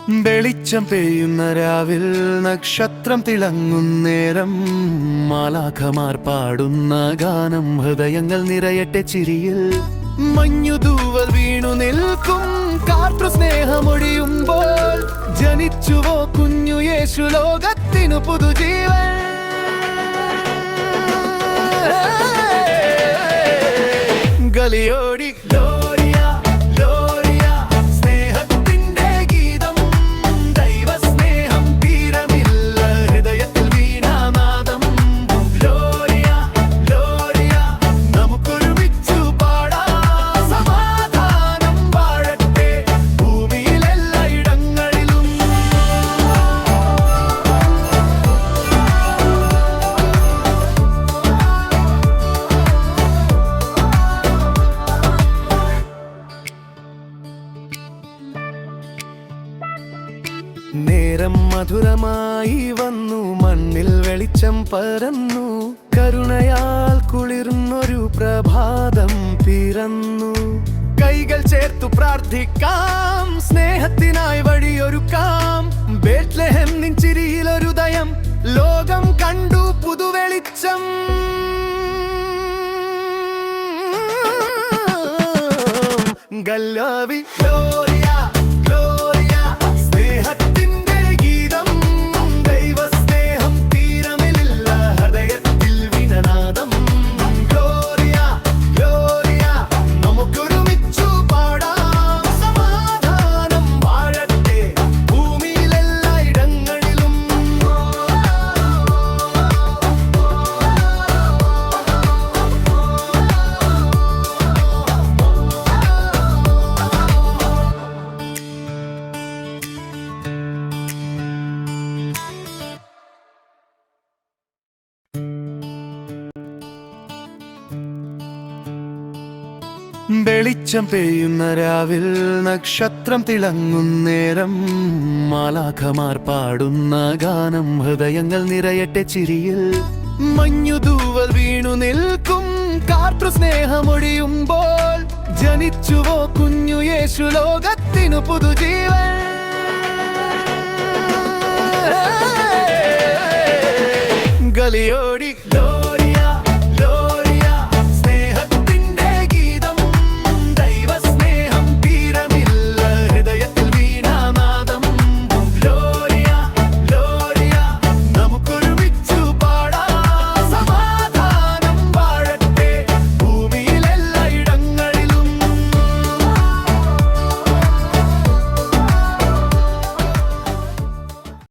വെളിച്ചം പെയ്യുന്ന രാവിൽ നക്ഷത്രം തിളങ്ങുന്നേരം മാലാഖമാർ പാടുന്ന ഗാനം ഹൃദയങ്ങൾ നിറയട്ടെ ചിരിയിൽ. മഞ്ഞുതൂവൽ വീണു നിൽക്കും കാർട്ടു സ്നേഹമൊഴിയുമ്പോൾ ജനിച്ചുവോ കുഞ്ഞു യേശു ലോകത്തിനു പുതുജീവൻ. ഗലിയോടി നേരം മധുരമായി വന്നു, മണ്ണിൽ വെളിച്ചം പരന്നു, കരുണയാൽ കുളിർന്നൊരു പ്രഭാതം പിറന്നു. കൈകൾ ചേർത്തു പ്രാർത്ഥിക്കാം, സ്നേഹത്തിനായി വഴിയൊരുക്കാം. ബേത്ലഹേം നിൻ ചിരിയിലൊരു ദയം, ലോകം കണ്ടു പുതുവെളിച്ചം. ഗല്ലാവി വെളിച്ചം പെയ്യുന്ന രാവിൽ നക്ഷത്രം തിളങ്ങുന്നേരം മാലാഖമാർ പാടുന്ന ഗാനം ഹൃദയങ്ങൾ നിറയട്ടെ ചിരിയിൽ. മഞ്ഞുതൂവൽ വീണു നിൽക്കും കാർട്ടു സ്നേഹമൊഴിയുമ്പോൾ ജനിച്ചുവോ കുഞ്ഞു യേശു ലോകത്തിനു പുതുജീവൻ. ഗലിയോടി